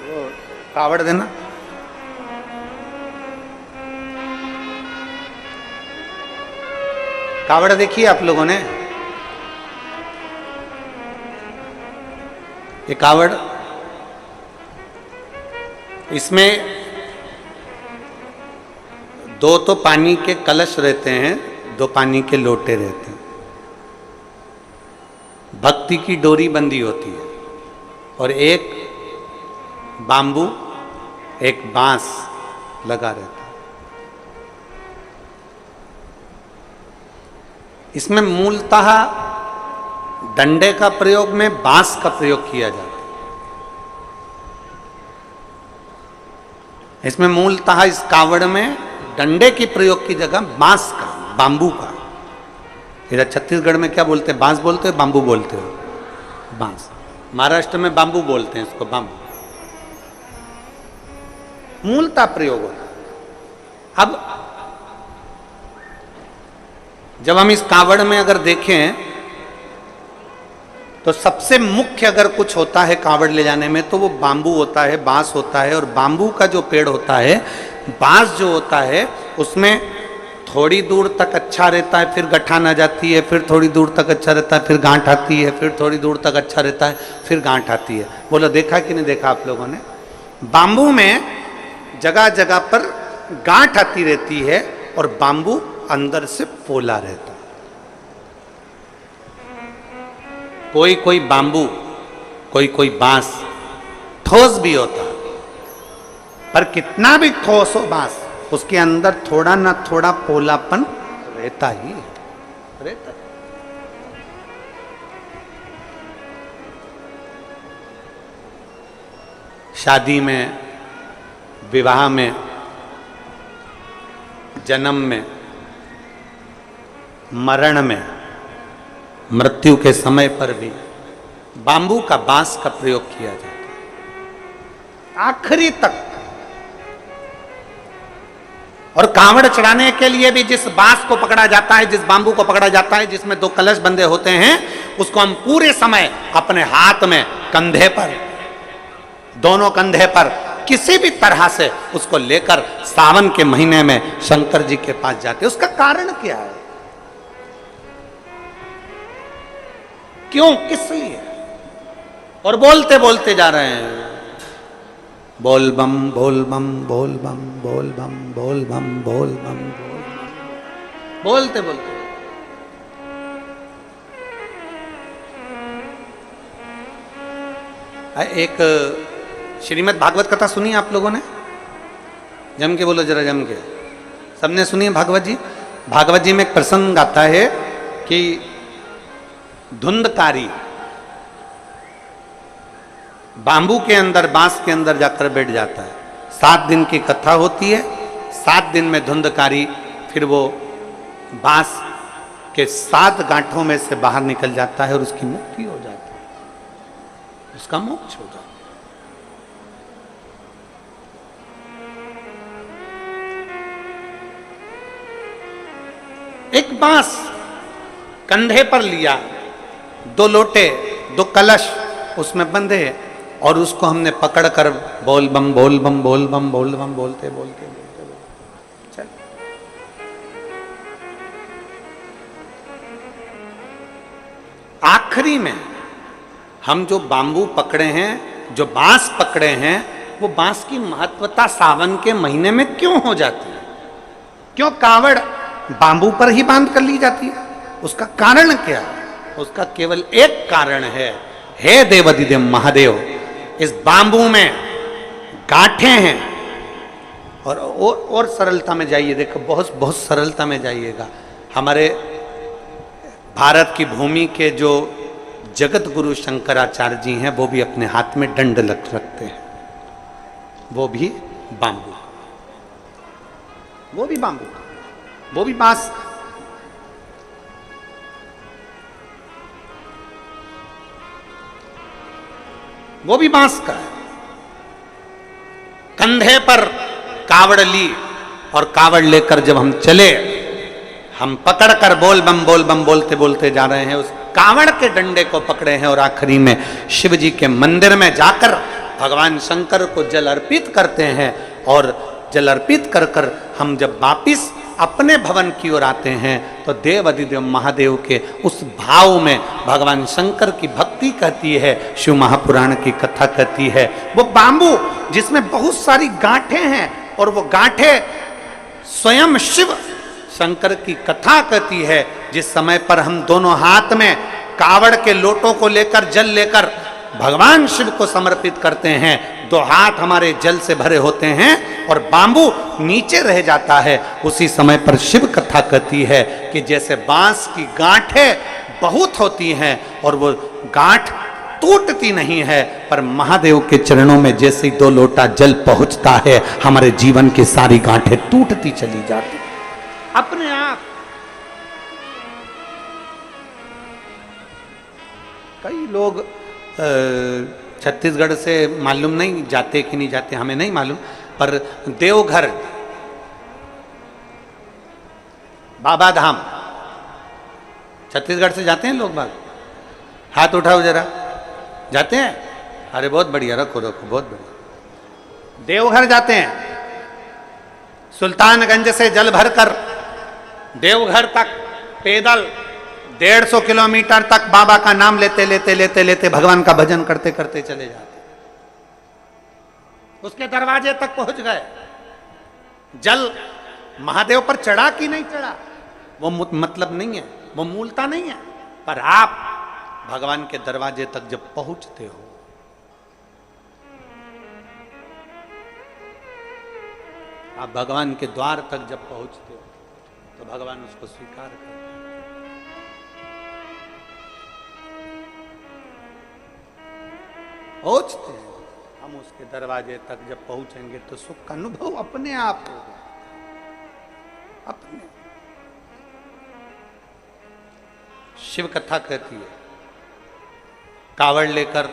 वो कावड़ देना। कावड़ देखी आप लोगों ने? ये कावड़, इसमें दो तो पानी के कलश रहते हैं, दो पानी के लोटे रहते हैं। भक्ति की डोरी बंधी होती है और एक बांबू, एक बांस लगा रहता है। इसमें मूलतः डंडे का प्रयोग में बांस का प्रयोग किया जाता है। इसमें मूलतः इस कावड़ में डंडे के प्रयोग की जगह बांस का, बांबू का। इधर छत्तीसगढ़ में क्या बोलते हैं? बांस बोलते हो, बांबू बोलते हो? बांस। महाराष्ट्र में बांबू बोलते हैं इसको, बांबू। मूलतः प्रयोग होता है। अब जब हम इस कावड़ में अगर देखें तो सबसे मुख्य अगर कुछ होता है कावड़ ले जाने में तो वो बांबू होता है, बांस होता है। और बांबू का जो पेड़ होता है, बांस जो होता है, उसमें थोड़ी दूर तक अच्छा रहता है, फिर गठान आ जाती है, फिर थोड़ी दूर तक अच्छा रहता है, फिर गांठ आती है, फिर थोड़ी दूर तक अच्छा रहता है, फिर गांठ आती है। बोलो देखा कि नहीं देखा आप लोगों ने? बांबू में जगह जगह पर गांठ आती रहती है और बांबू अंदर से पोला रहता है। कोई कोई बांबू, कोई कोई बांस ठोस भी होता है, पर कितना भी ठोस हो बांस, उसके अंदर थोड़ा ना थोड़ा पोलापन रहता ही रहता। शादी में, विवाह में, जन्म में, मरण में, मृत्यु के समय पर भी बांबू का, बांस का प्रयोग किया जाता है आखिरी तक। और कांवड़ चढ़ाने के लिए भी जिस बांस को पकड़ा जाता है, जिस बांबू को पकड़ा जाता है, जिसमें दो कलश बंधे होते हैं, उसको हम पूरे समय अपने हाथ में, कंधे पर, दोनों कंधे पर किसी भी तरह से उसको लेकर सावन के महीने में शंकर जी के पास जाते हैं। उसका कारण क्या है? क्यों, किस लिए? और बोलते बोलते जा रहे हैं, बोल बम बोल बम बोल बम बोल बम बोल बम बोल बम बोल बम, बोलते बोलते। एक श्रीमद् भागवत कथा सुनी आप लोगों ने? जम के बोलो जरा, जम के। सबने सुनी है भागवत जी? भागवत जी में एक प्रसंग आता है कि धुंधकारी बांबू के अंदर, बांस के अंदर जाकर बैठ जाता है। 7 दिन की कथा होती है। 7 दिन में धुंधकारी फिर वो बांस के 7 गांठों में से बाहर निकल जाता है और उसकी मुक्ति हो जाती है, उसका मोक्ष हो जाता है। एक बांस कंधे पर लिया, 2 लोटे, 2 कलश उसमें बंधे, और उसको हमने पकड़कर बोल बम बोल बम बोल बम बोल बम बोलते बोलते बोलते बोलते चल। आखिरी में हम जो बांबू पकड़े हैं, जो बांस पकड़े हैं, वो बांस की महत्वता सावन के महीने में क्यों हो जाती है? क्यों कावड़ बांबू पर ही बांध कर ली जाती है? उसका कारण क्या है? उसका केवल एक कारण है, हे देवाधिदेव महादेव, इस बांबू में गांठें हैं। और सरलता में जाइए, देखो, बहुत बहुत सरलता में जाइएगा। हमारे भारत की भूमि के जो जगत गुरु शंकराचार्य जी हैं, वो भी अपने हाथ में दंड रखते हैं, वो भी बांबू, वो भी बांबू, वो भी बांस। वो भी बांस का है। कंधे पर कावड़ ली और कावड़ लेकर जब हम चले, हम पकड़कर बोल बम बोलते बोलते जा रहे हैं, उस कावड़ के डंडे को पकड़े हैं और आखिरी में शिव जी के मंदिर में जाकर भगवान शंकर को जल अर्पित करते हैं और जल अर्पित कर कर हम जब वापिस अपने भवन की ओर आते हैं तो देव अधिदेव महादेव के उस भाव में भगवान शंकर की भक्ति कहती है, शिव महापुराण की कथा कहती है। वो बांबू जिसमें बहुत सारी गांठें हैं और वो गांठें स्वयं शिव शंकर की कथा कहती है। जिस समय पर हम दोनों हाथ में कावड़ के लोटों को लेकर जल लेकर भगवान शिव को समर्पित करते हैं, दो हाथ हमारे जल से भरे होते हैं और बांबू नीचे रह जाता है, उसी समय पर शिव कथा कहती है कि जैसे बांस की गांठें बहुत होती हैं और वो गांठ टूटती नहीं है, पर महादेव के चरणों में जैसे ही 2 लोटा जल पहुंचता है हमारे जीवन की सारी गांठें टूटती चली जाती अपने आप। कई लोग छत्तीसगढ़ से मालूम नहीं जाते कि नहीं जाते, हमें नहीं मालूम, पर देवघर बाबा धाम छत्तीसगढ़ से जाते हैं लोग बाग? हाथ उठाओ जरा, जाते हैं? अरे बहुत बढ़िया, रखो रखो, बहुत बढ़िया। देवघर जाते हैं, सुल्तानगंज से जल भरकर देवघर तक पैदल 150 किलोमीटर तक बाबा का नाम लेते लेते लेते लेते भगवान का भजन करते करते चले जाते। उसके दरवाजे तक पहुंच गए, जल महादेव पर चढ़ा कि नहीं चढ़ा वो मतलब नहीं है, वो मूलता नहीं है, पर आप भगवान के दरवाजे तक जब पहुंचते हो, आप भगवान के द्वार तक जब पहुंचते हो तो भगवान उसको स्वीकार करते हैं। पहुंचते हैं हम उसके दरवाजे तक जब पहुंचेंगे तो सुख का अनुभव अपने आप होगा, अपने। शिव कथा कहती है, कावड़ लेकर